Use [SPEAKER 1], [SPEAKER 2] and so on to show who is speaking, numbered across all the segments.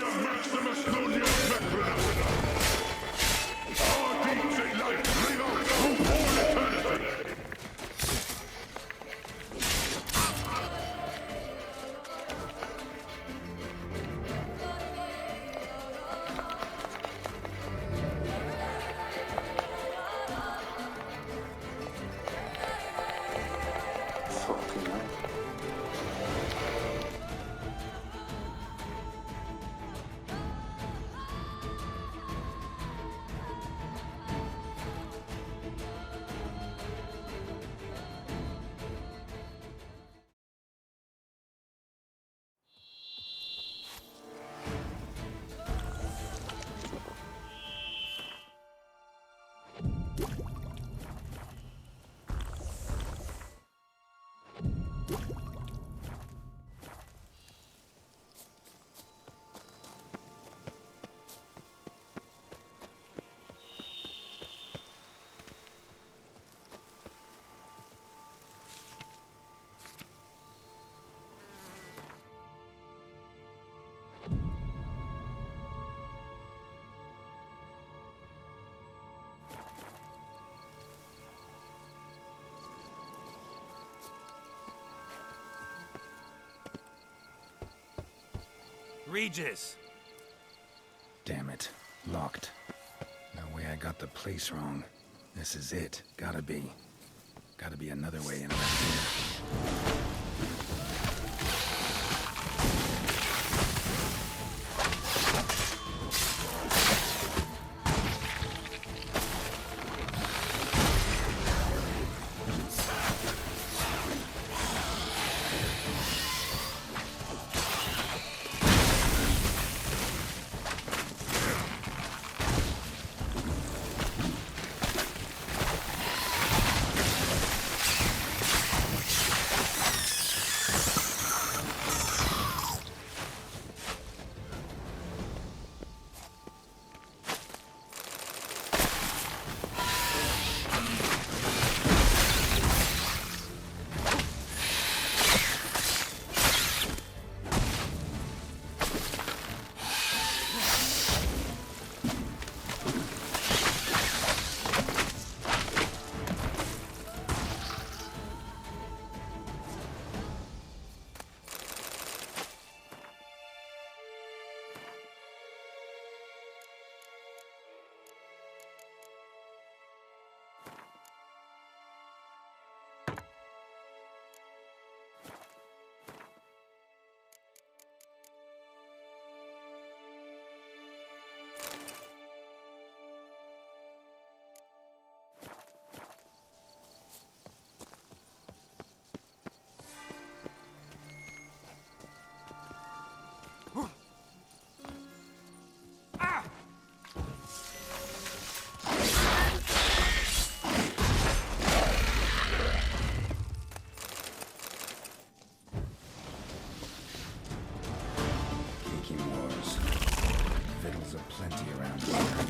[SPEAKER 1] Maximus Nunez Methodius! Our deeds in life ring out through all eternity!
[SPEAKER 2] Fucking hell.
[SPEAKER 3] Regis!
[SPEAKER 4] Damn it. Locked. No way I got the place wrong. This is it. Gotta be. Gotta be another way in around here.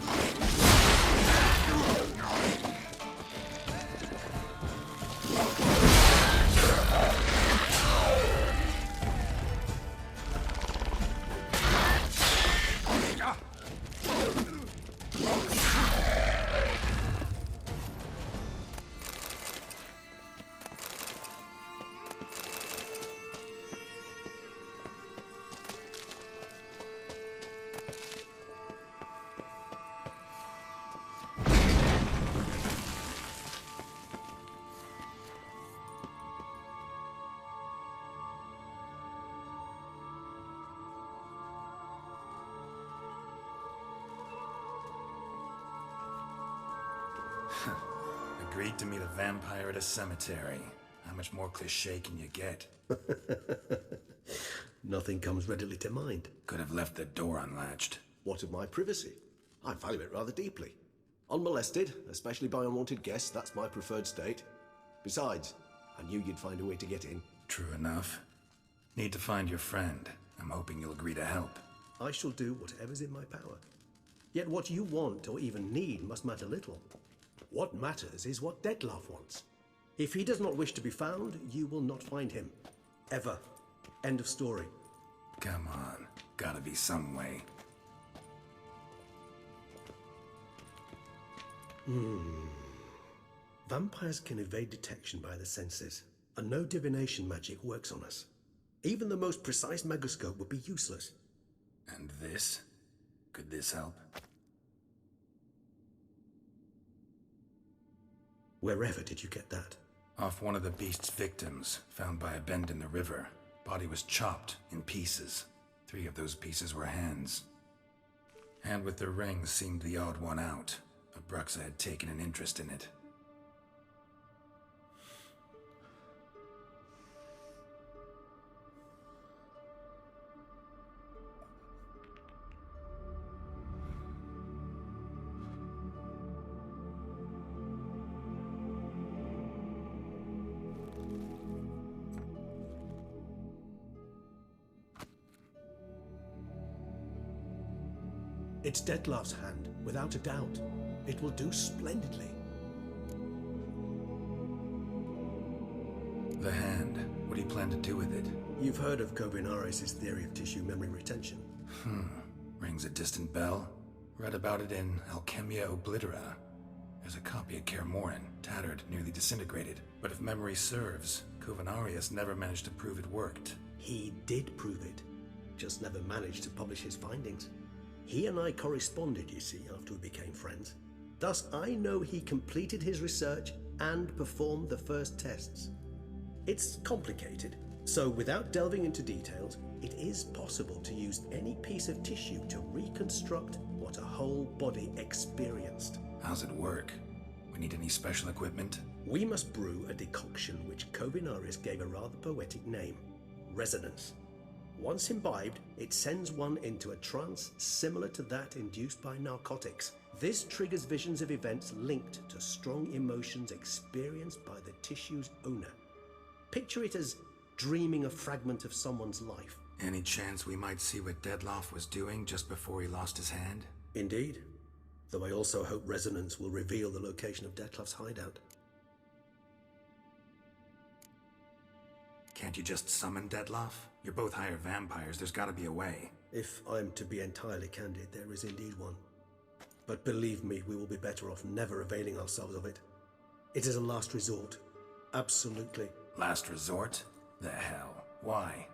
[SPEAKER 4] Agreed to meet a vampire at a cemetery. How much more cliché can you get?
[SPEAKER 5] Nothing comes readily to mind.
[SPEAKER 4] Could have left the door unlatched.
[SPEAKER 5] What of my privacy? I value it rather deeply. Unmolested, especially by unwanted guests, that's my preferred state. Besides, I knew you'd find a way to get in.
[SPEAKER 4] True enough. Need to find your friend. I'm hoping you'll agree to help.
[SPEAKER 5] I shall do whatever's in my power. Yet what you want or even need must matter little. What matters is what Dettlaff wants. If he does not wish to be found, you will not find him. Ever. End of story.
[SPEAKER 4] Come on. Gotta be some way.
[SPEAKER 5] Vampires can evade detection by the senses, and no divination magic works on us. Even the most precise megoscope would be useless.
[SPEAKER 4] And this? Could this help?
[SPEAKER 5] Wherever did you get that?
[SPEAKER 4] Off one of the beast's victims, found by a bend in the river. Body was chopped in pieces. 3 of those pieces were hands. Hand with the ring seemed the odd one out. Abruxa had taken an interest in it.
[SPEAKER 5] It's Dettlaff's hand, without a doubt. It will do splendidly.
[SPEAKER 4] The hand. What do you plan to do with it?
[SPEAKER 5] You've heard of Kovinaris' theory of tissue memory retention.
[SPEAKER 4] Rings a distant bell. Read about it in Alchemia Oblitera. There's a copy of Kaer Morhen, tattered, nearly disintegrated. But if memory serves, Kovinaris never managed to prove it worked.
[SPEAKER 5] He did prove it, just never managed to publish his findings. He and I corresponded, you see, after we became friends. Thus, I know he completed his research and performed the first tests. It's complicated, so without delving into details, it is possible to use any piece of tissue to reconstruct what a whole body experienced.
[SPEAKER 4] How's it work? We need any special equipment?
[SPEAKER 5] We must brew a decoction which Kovinaris gave a rather poetic name, resonance. Once imbibed, it sends one into a trance similar to that induced by narcotics. This triggers visions of events linked to strong emotions experienced by the tissue's owner. Picture it as dreaming a fragment of someone's life.
[SPEAKER 4] Any chance we might see what Dettlaff was doing just before he lost his hand?
[SPEAKER 5] Indeed. Though I also hope resonance will reveal the location of Dettlaff's hideout.
[SPEAKER 4] Can't you just summon Dettlaff? You're both hired vampires, there's gotta be a way.
[SPEAKER 5] If I'm to be entirely candid, there is indeed one. But believe me, we will be better off never availing ourselves of it. It is a last resort. Absolutely.
[SPEAKER 4] Last resort? The hell? Why?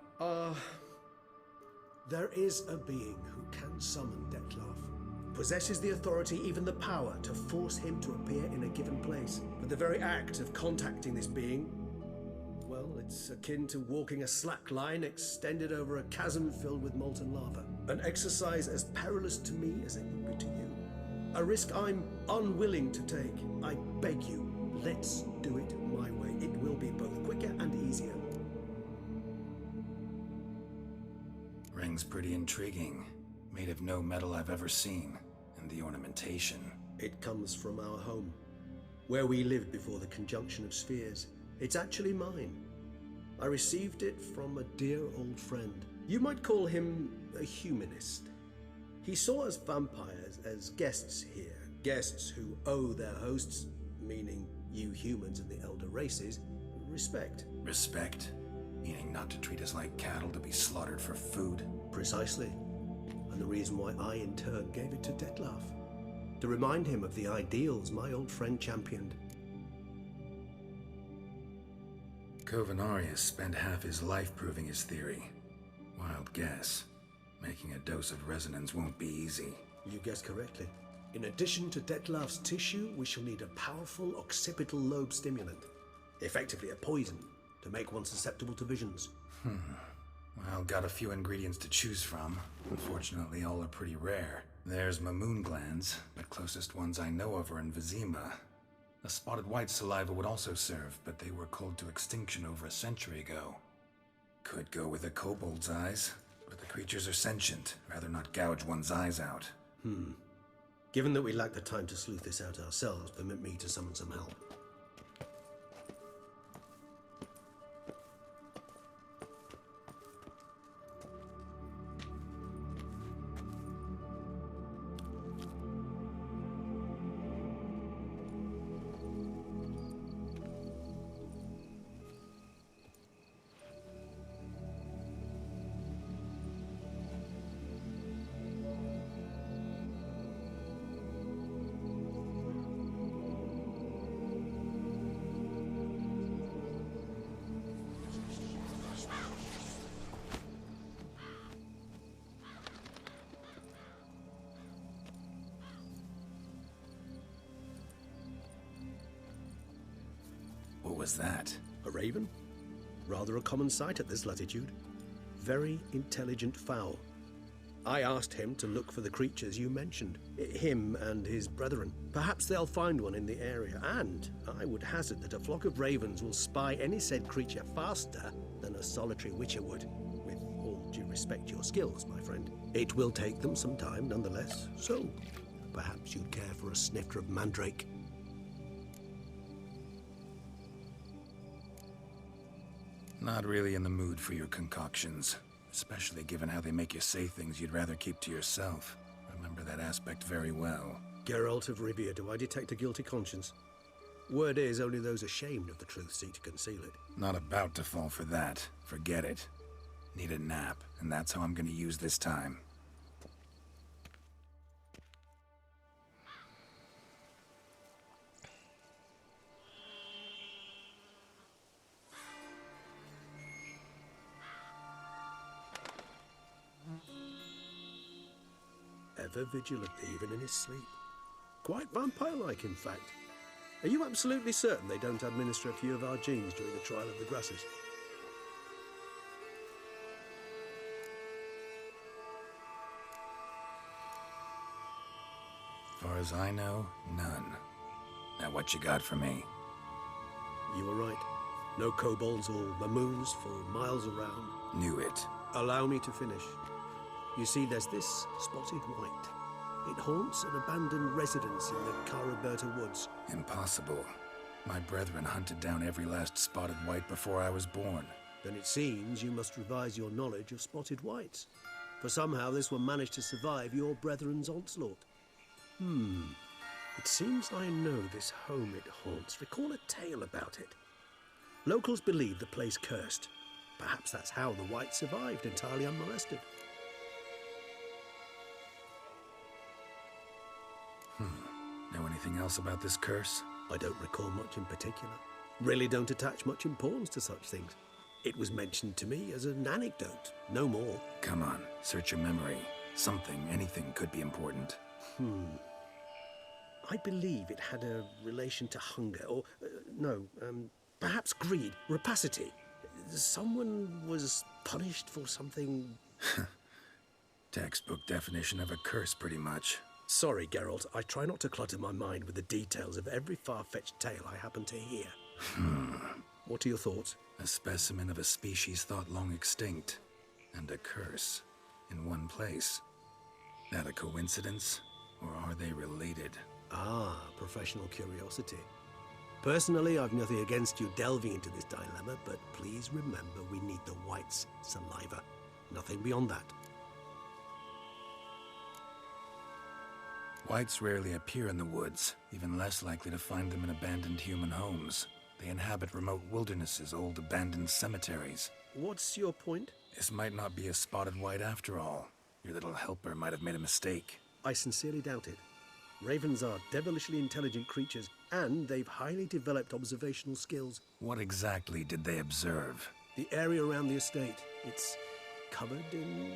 [SPEAKER 5] There is a being who can summon Dettlaff. Possesses the authority, even the power, to force him to appear in a given place. But the very act of contacting this being, well, it's akin to walking a slack line extended over a chasm filled with molten lava. An exercise as perilous to me as it would be to you. A risk I'm unwilling to take. I beg you, let's do it my way. It will be both quicker and easier.
[SPEAKER 4] Ring's pretty intriguing. Made of no metal I've ever seen. And the ornamentation.
[SPEAKER 5] It comes from our home, where we lived before the conjunction of spheres. It's actually mine. I received it from a dear old friend. You might call him a humanist. He saw us vampires as guests here, guests who owe their hosts, meaning you humans and the elder races, respect.
[SPEAKER 4] Respect? Meaning not to treat us like cattle to be slaughtered for food?
[SPEAKER 5] Precisely. And the reason why I in turn gave it to Dettlaff. To remind him of the ideals my old friend championed.
[SPEAKER 4] Kovinaris spent half his life proving his theory. Wild guess. Making a dose of resonance won't be easy.
[SPEAKER 5] You guessed correctly. In addition to Dettlaff's tissue, we shall need a powerful occipital lobe stimulant. Effectively a poison, to make one susceptible to visions.
[SPEAKER 4] Well, got a few ingredients to choose from. Unfortunately, all are pretty rare. There's Mamoon glands, but closest ones I know of are in Vizima. A spotted white saliva would also serve, but they were cold to extinction over a century ago. Could go with a kobold's eyes, but the creatures are sentient. Rather not gouge one's eyes out.
[SPEAKER 5] Given that we lack the time to sleuth this out ourselves, permit me to summon some help.
[SPEAKER 4] was that?
[SPEAKER 5] A raven? Rather a common sight at this latitude. Very intelligent fowl. I asked him to look for the creatures you mentioned, him and his brethren. Perhaps they'll find one in the area, and I would hazard that a flock of ravens will spy any said creature faster than a solitary witcher would. With all due respect to your skills, my friend. It will take them some time nonetheless, so perhaps you'd care for a snifter of mandrake.
[SPEAKER 4] Not really in the mood for your concoctions. Especially given how they make you say things you'd rather keep to yourself. Remember that aspect very well.
[SPEAKER 5] Geralt of Rivia, do I detect a guilty conscience? Word is, only those ashamed of the truth seek to conceal it.
[SPEAKER 4] Not about to fall for that. Forget it. Need a nap, and that's how I'm gonna use this time.
[SPEAKER 5] Ever vigilant, even in his sleep. Quite vampire-like, in fact. Are you absolutely certain they don't administer a few of our genes during the trial of the grasses?
[SPEAKER 4] Far as I know, none. Now what you got for me?
[SPEAKER 5] You were right. No kobolds or mamoons for miles around.
[SPEAKER 4] Knew it.
[SPEAKER 5] Allow me to finish. You see, there's this spotted white. It haunts an abandoned residence in the Caraberta woods.
[SPEAKER 4] Impossible. My brethren hunted down every last spotted white before I was born.
[SPEAKER 5] Then it seems you must revise your knowledge of spotted whites. For somehow this one managed to survive your brethren's onslaught. It seems I know this home it haunts. Recall a tale about it. Locals believe the place cursed. Perhaps that's how the white survived entirely unmolested.
[SPEAKER 4] Know anything else about this curse?
[SPEAKER 5] I don't recall much in particular. Really don't attach much importance to such things. It was mentioned to me as an anecdote, no more.
[SPEAKER 4] Come on, search your memory. Something, anything could be important.
[SPEAKER 5] I believe it had a relation to hunger, or, perhaps greed, rapacity. Someone was punished for something.
[SPEAKER 4] Textbook definition of a curse, pretty much.
[SPEAKER 5] Sorry, Geralt, I try not to clutter my mind with the details of every far-fetched tale I happen to hear. What are your thoughts?
[SPEAKER 4] A specimen of a species thought long extinct, and a curse, in one place. That a coincidence, or are they related?
[SPEAKER 5] Ah, professional curiosity. Personally, I've nothing against you delving into this dilemma, but please remember we need the white's saliva. Nothing beyond that.
[SPEAKER 4] Whites rarely appear in the woods, even less likely to find them in abandoned human homes. They inhabit remote wildernesses, old abandoned cemeteries.
[SPEAKER 5] What's your point?
[SPEAKER 4] This might not be a spotted white after all. Your little helper might have made a mistake.
[SPEAKER 5] I sincerely doubt it. Ravens are devilishly intelligent creatures, and they've highly developed observational skills.
[SPEAKER 4] What exactly did they observe?
[SPEAKER 5] The area around the estate, it's covered in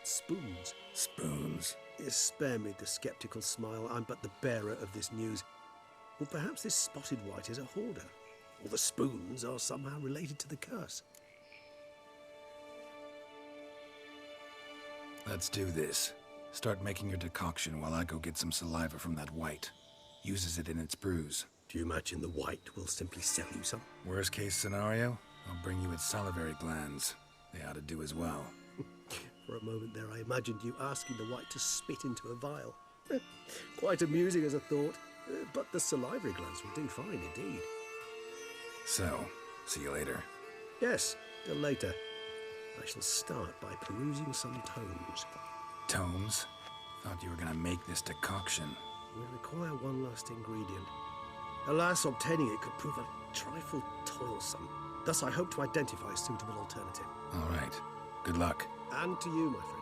[SPEAKER 5] spoons.
[SPEAKER 4] Spoons?
[SPEAKER 5] Spare me the skeptical smile. I'm but the bearer of this news. Or perhaps this spotted white is a hoarder. Or the spoons are somehow related to the curse.
[SPEAKER 4] Let's do this. Start making your decoction while I go get some saliva from that white. Uses it in its brews.
[SPEAKER 5] Do you imagine the white will simply sell you some?
[SPEAKER 4] Worst case scenario, I'll bring you its salivary glands. They ought to do as well.
[SPEAKER 5] For a moment there, I imagined you asking the white to spit into a vial. Quite amusing as a thought, but the salivary glands will do fine indeed.
[SPEAKER 4] So, see you later.
[SPEAKER 5] Yes, till later. I shall start by perusing some tomes.
[SPEAKER 4] Tomes? Thought you were gonna make this decoction.
[SPEAKER 5] We require one last ingredient. Alas, obtaining it could prove a trifle toilsome. Thus, I hope to identify a suitable alternative.
[SPEAKER 4] All right. Good luck.
[SPEAKER 5] And to you, my friend.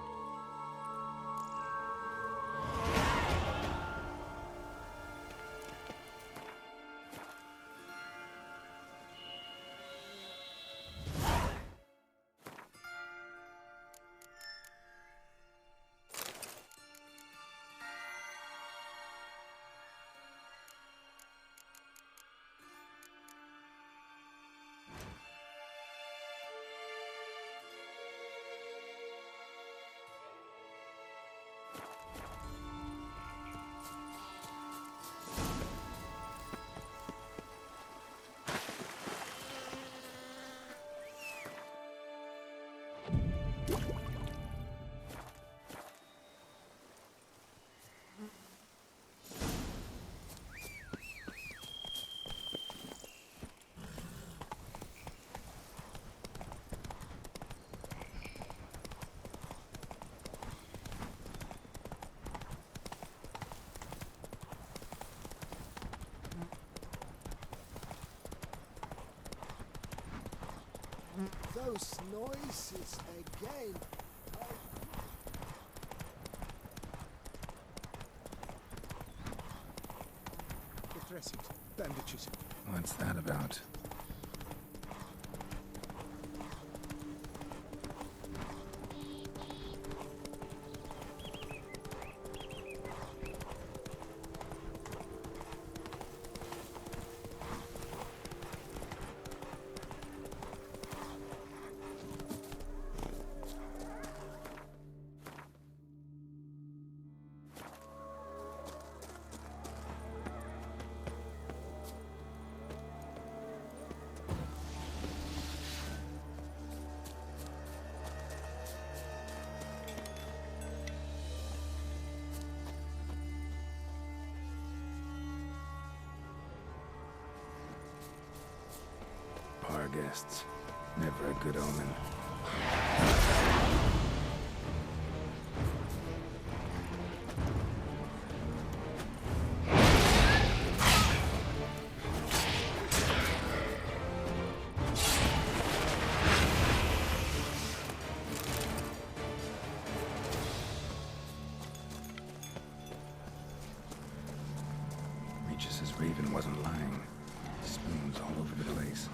[SPEAKER 3] Those noises again. The dressings, bandages.
[SPEAKER 4] What's that about? Our guests. Never a good omen. Regis' Raven wasn't lying. Spoons all over the place.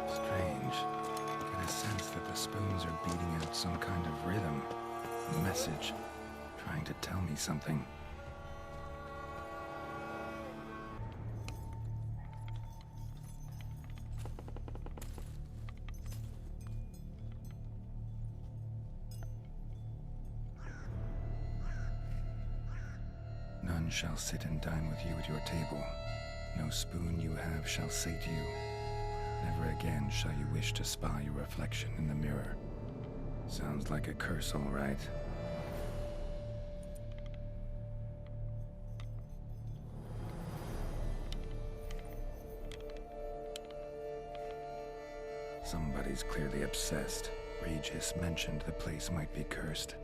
[SPEAKER 4] Strange. Get a sense that the spoons are beating out some kind of rhythm, a message, trying to tell me something. None shall sit and dine with you at your table. No spoon you have shall sate you. Never again shall you wish to spy your reflection in the mirror. Sounds like a curse, all right. Somebody's clearly obsessed. Regis mentioned the place might be cursed.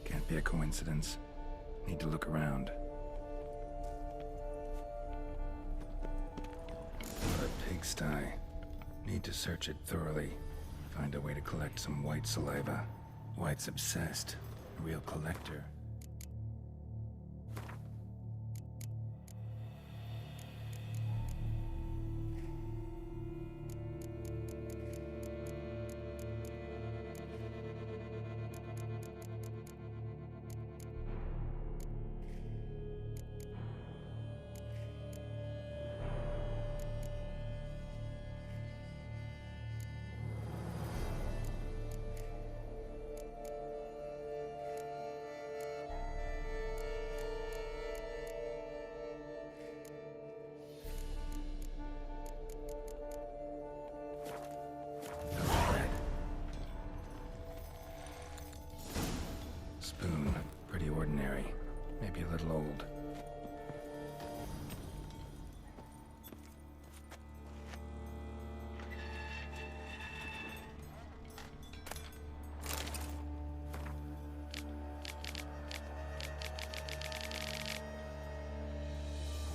[SPEAKER 4] Can't be a coincidence. Need to look around. What a pigsty. Need to search it thoroughly. Find a way to collect some white saliva. White's obsessed. A real collector. spoon. Pretty ordinary. Maybe a little old.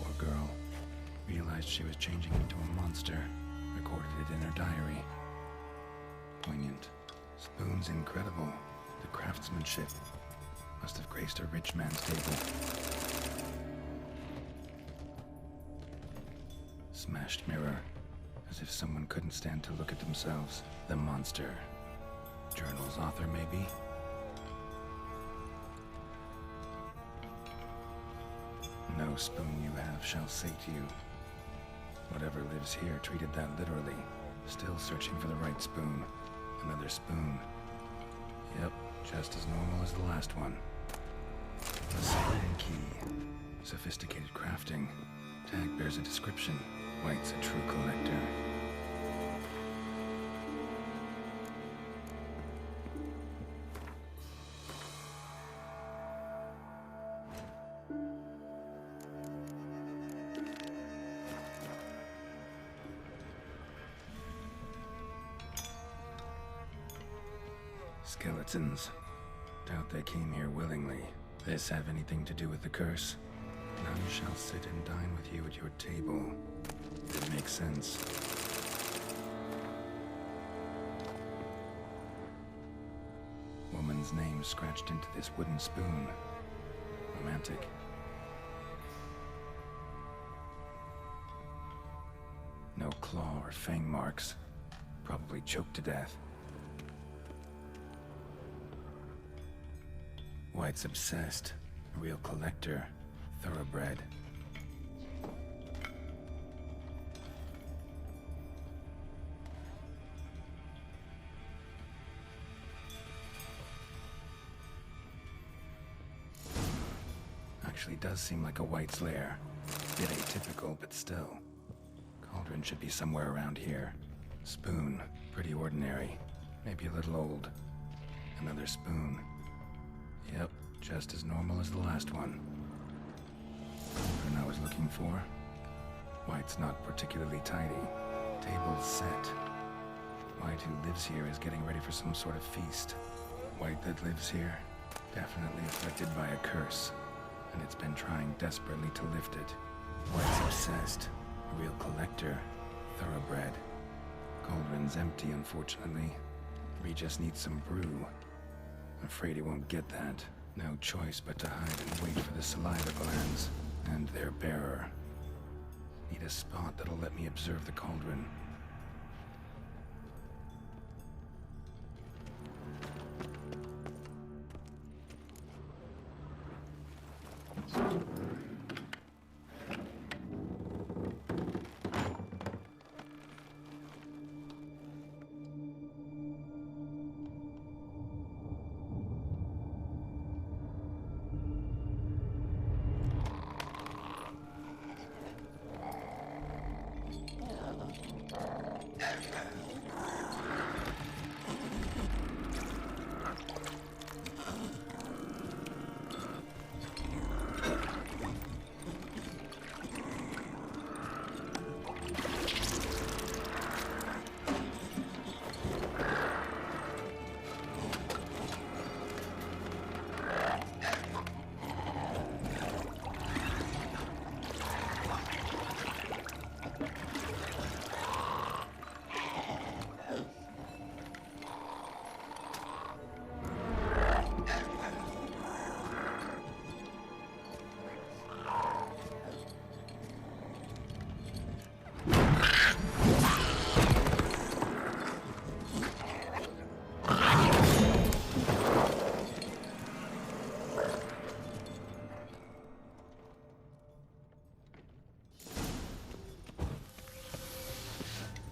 [SPEAKER 4] Poor girl. Realized she was changing into a monster. Recorded it in her diary. Poignant. Spoon's incredible. The craftsmanship must have graced a rich man's table. Smashed mirror. As if someone couldn't stand to look at themselves. The monster. Journal's author, maybe? No spoon you have shall sate you. Whatever lives here treated that literally. Still searching for the right spoon. Another spoon. Yep, just as normal as the last one. A sliding key. Sophisticated crafting. Tag bears a description. White's a true collector. Skeletons. Doubt they came here willingly. This have anything to do with the curse? None shall sit and dine with you at your table. It makes sense. Woman's name scratched into this wooden spoon. Romantic. No claw or fang marks. Probably choked to death. White's obsessed. A real collector. Thoroughbred. Actually does seem like a White's lair. Bit atypical, but still. Cauldron should be somewhere around here. Spoon. Pretty ordinary. Maybe a little old. Another spoon. Yep, just as normal as the last one. Cauldron I was looking for. White's not particularly tidy. Table's set. White who lives here is getting ready for some sort of feast. White that lives here, definitely afflicted by a curse. And it's been trying desperately to lift it. White's obsessed. A real collector. Thoroughbred. Cauldron's empty, unfortunately. We just need some brew. Afraid he won't get that. No choice but to hide and wait for the saliva glands. And their bearer. Need a spot that'll let me observe the cauldron.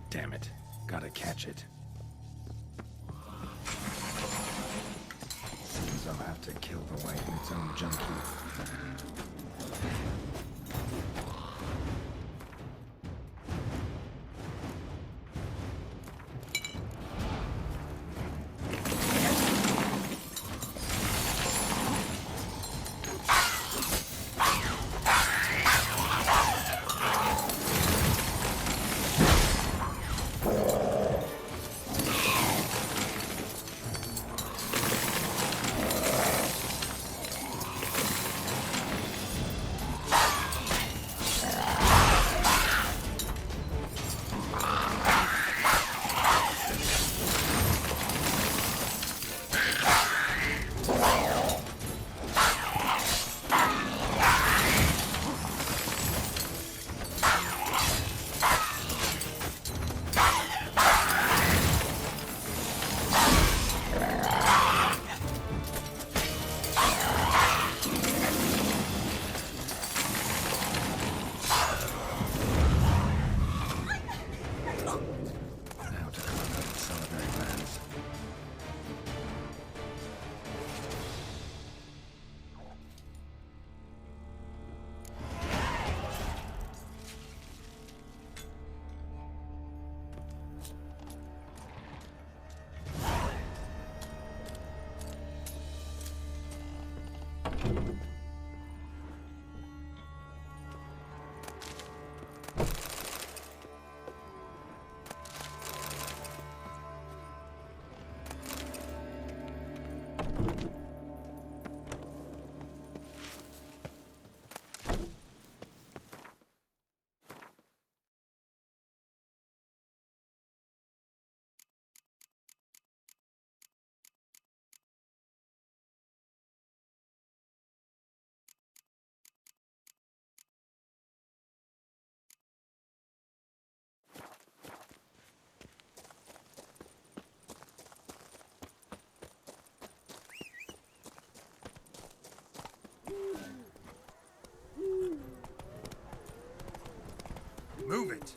[SPEAKER 4] Damn it. Gotta catch it. Seems I'll have to kill the white in its own junkie. Move it!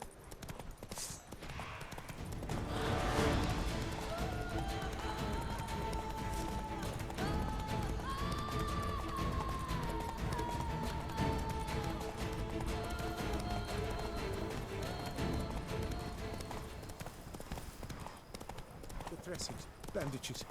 [SPEAKER 3] The dressings, bandages.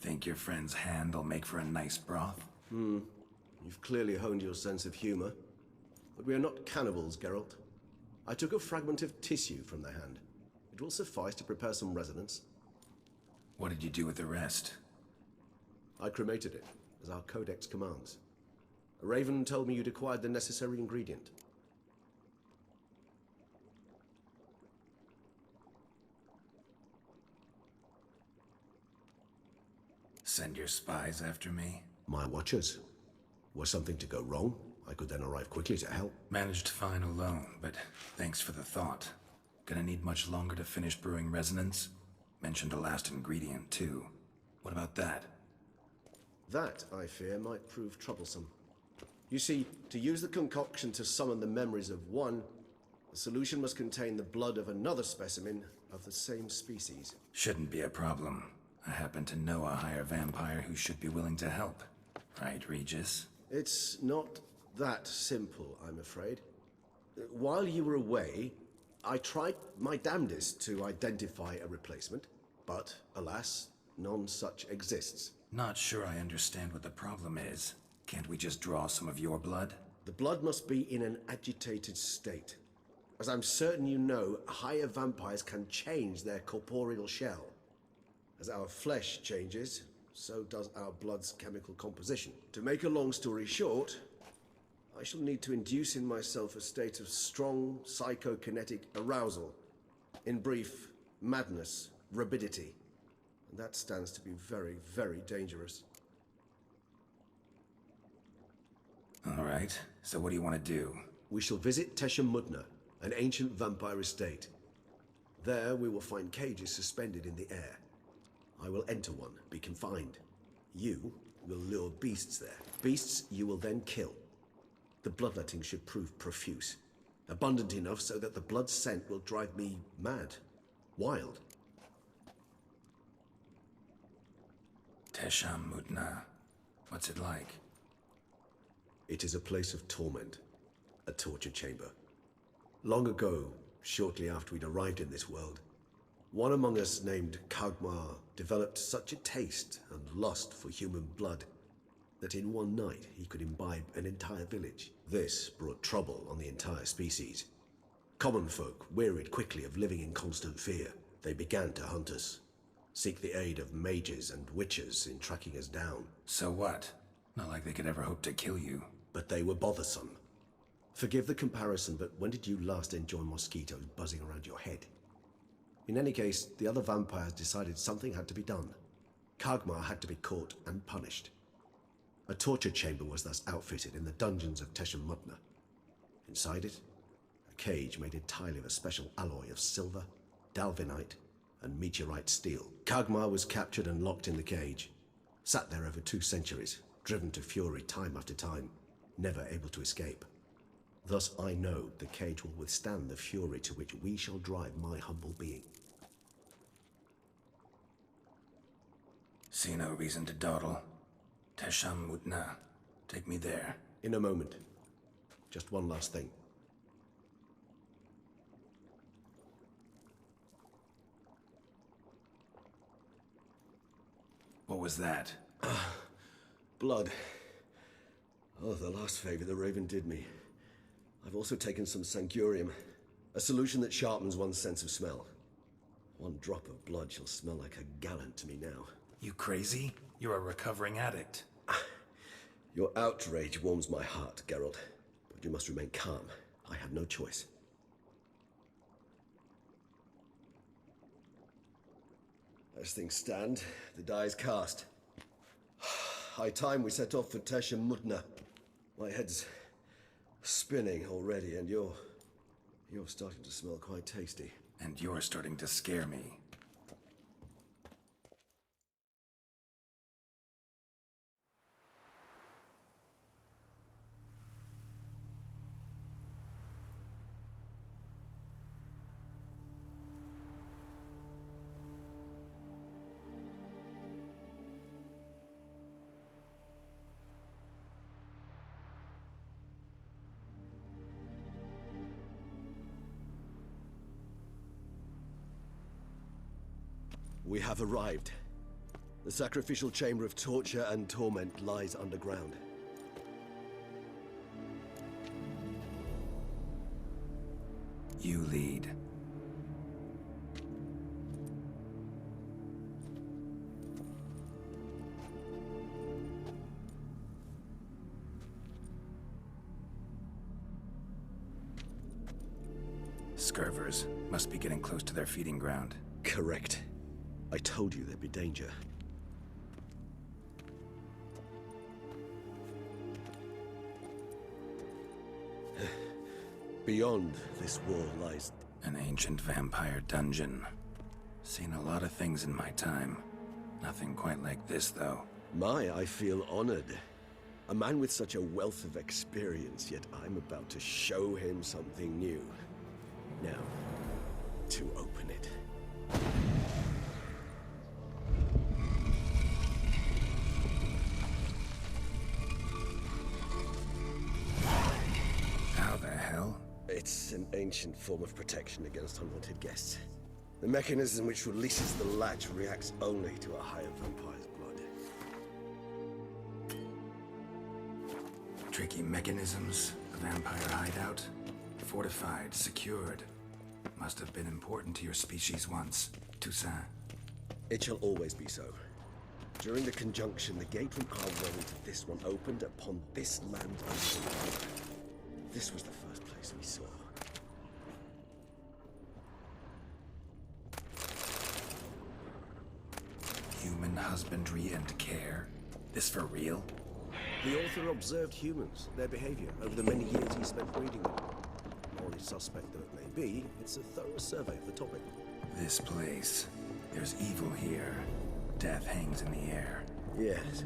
[SPEAKER 4] Think your friend's hand will make for a nice broth?
[SPEAKER 6] You've clearly honed your sense of humor. But we are not cannibals, Geralt. I took a fragment of tissue from the hand. It will suffice to prepare some resonance.
[SPEAKER 4] What did you do with the rest?
[SPEAKER 6] I cremated it, as our codex commands. A raven told me you'd acquired the necessary ingredient.
[SPEAKER 4] Send your spies after me?
[SPEAKER 6] My watchers. Were something to go wrong, I could then arrive quickly to help.
[SPEAKER 4] Managed fine alone, but thanks for the thought. Gonna need much longer to finish brewing resonance? Mentioned a last ingredient, too. What about that?
[SPEAKER 6] That, I fear, might prove troublesome. You see, to use the concoction to summon the memories of one, the solution must contain the blood of another specimen of the same species.
[SPEAKER 4] Shouldn't be a problem. I happen to know a higher vampire who should be willing to help. Right, Regis?
[SPEAKER 6] It's not that simple, I'm afraid. While you were away, I tried my damnedest to identify a replacement, but alas, none such exists.
[SPEAKER 4] Not sure I understand what the problem is. Can't we just draw some of your blood?
[SPEAKER 6] The blood must be in an agitated state. As I'm certain you know, higher vampires can change their corporeal shell. As our flesh changes, so does our blood's chemical composition. To make a long story short, I shall need to induce in myself a state of strong psychokinetic arousal. In brief, madness, rabidity. And that stands to be very, very dangerous.
[SPEAKER 4] All right, so what do you want to do?
[SPEAKER 6] We shall visit Tesha Mudna, an ancient vampire estate. There we will find cages suspended in the air. I will enter one, be confined. You will lure beasts there. Beasts you will then kill. The bloodletting should prove profuse. Abundant enough so that the blood scent will drive me mad. Wild.
[SPEAKER 4] Tesha Mudna. What's it like?
[SPEAKER 6] It is a place of torment. A torture chamber. Long ago, shortly after we'd arrived in this world, one among us named Kagmar developed such a taste and lust for human blood that in one night he could imbibe an entire village. This brought trouble on the entire species. Common folk wearied quickly of living in constant fear. They began to hunt us, seek the aid of mages and witches in tracking us down.
[SPEAKER 4] So what? Not like they could ever hope to kill you.
[SPEAKER 6] But they were bothersome. Forgive the comparison, but when did you last enjoy mosquitoes buzzing around your head? In any case, the other vampires decided something had to be done. Kagmar had to be caught and punished. A torture chamber was thus outfitted in the dungeons of Tesha Mudna. Inside it, a cage made entirely of a special alloy of silver, dalvinite, and meteorite steel. Kagmar was captured and locked in the cage. Sat there over 2 centuries, driven to fury time after time, never able to escape. Thus I know the cage will withstand the fury to which we shall drive my humble being.
[SPEAKER 4] See no reason to dawdle. Tesha Mudna. Take me there.
[SPEAKER 6] In a moment. just one last thing.
[SPEAKER 4] What was that?
[SPEAKER 6] Blood. Oh, the last favor the Raven did me. I've also taken some Sancurium, a solution that sharpens one's sense of smell. One drop of blood shall smell like a gallon to me now.
[SPEAKER 4] You crazy? You're a recovering addict.
[SPEAKER 6] Your outrage warms my heart, Geralt. But you must remain calm. I had no choice. As things stand, the die is cast. High time we set off for Tesh and Mutna. My head's spinning already, and you're starting to smell quite tasty.
[SPEAKER 4] And you're starting to scare me.
[SPEAKER 6] We have arrived. The sacrificial chamber of torture and torment lies underground.
[SPEAKER 4] You lead. Scurvers must be getting close to their feeding ground.
[SPEAKER 6] Correct. I told you there'd be danger. Beyond this wall lies...
[SPEAKER 4] An ancient vampire dungeon. Seen a lot of things in my time. Nothing quite like this, though.
[SPEAKER 6] I feel honored. A man with such a wealth of experience, yet I'm about to show him something new. Now, to open it.
[SPEAKER 4] How the hell?
[SPEAKER 6] It's an ancient form of protection against unwanted guests. The mechanism which releases the latch reacts only to a higher vampire's blood.
[SPEAKER 4] Tricky mechanisms, a vampire hideout. Fortified, secured. Must have been important to your species once, Toussaint.
[SPEAKER 6] It shall always be so. During the conjunction, the gate from our world into this one opened upon this land under the river. This was the first place we saw.
[SPEAKER 4] Human husbandry and care? This for real?
[SPEAKER 6] The author observed humans, their behavior, over the many years he spent reading them. Morally suspect though it may be, it's a thorough survey of the topic.
[SPEAKER 4] This place. There's evil here. Death hangs in the air.
[SPEAKER 6] Yes.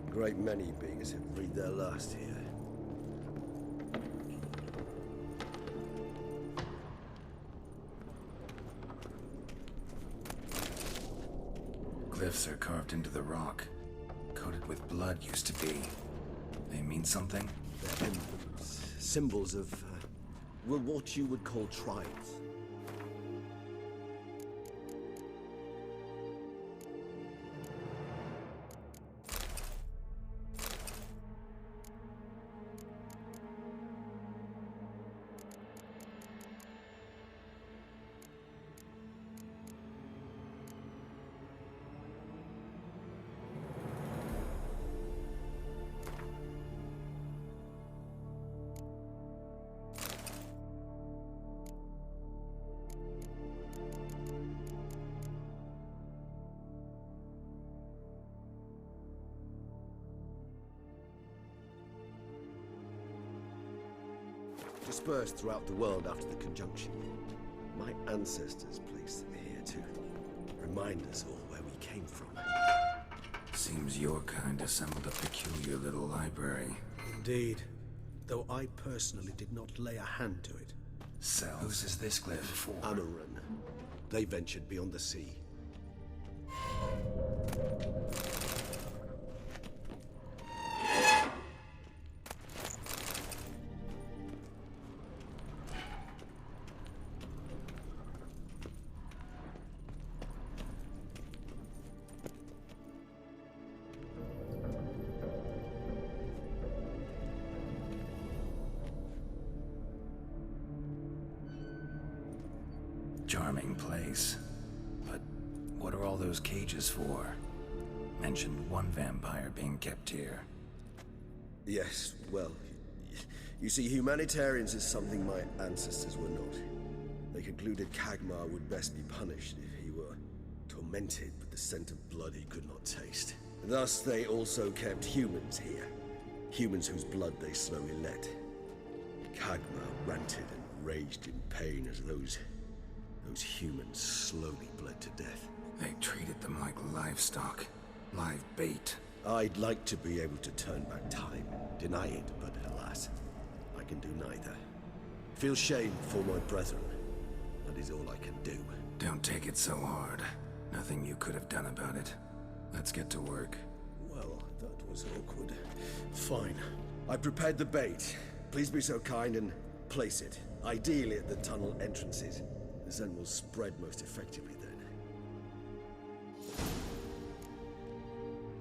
[SPEAKER 6] A great many beings have breathed their last here.
[SPEAKER 4] Glyphs are carved into the rock. Coated with blood used to be. They mean something?
[SPEAKER 6] They're emblems, symbols of, well, what you would call triumph. Dispersed throughout the world after the conjunction. My ancestors placed them here to remind us all where we came from.
[SPEAKER 4] Seems your kind assembled a peculiar little library.
[SPEAKER 5] Indeed. Though I personally did not lay a hand to it.
[SPEAKER 4] Cells. Whose is this glyph for?
[SPEAKER 6] Amaran. They ventured beyond the sea.
[SPEAKER 4] charming place. But what are all those cages for? Mentioned one vampire being kept here.
[SPEAKER 6] Yes, well, you see, humanitarians is something my ancestors were not. They concluded Kagmar would best be punished if he were tormented with the scent of blood he could not taste. Thus, they also kept humans here. Humans whose blood they slowly let. Kagmar ranted and raged in pain as those humans slowly bled to death.
[SPEAKER 4] They treated them like livestock. Live bait.
[SPEAKER 6] I'd like to be able to turn back time, deny it, but alas, I can do neither. Feel shame for my brethren. That is all I can do.
[SPEAKER 4] Don't take it so hard. Nothing you could have done about it. Let's get to work.
[SPEAKER 6] Well, that was awkward. Fine. I prepared the bait. Please be so kind and place it, ideally at the tunnel entrances. The Zen will spread most effectively then.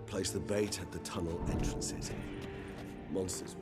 [SPEAKER 6] Place the bait at the tunnel entrances. Monsters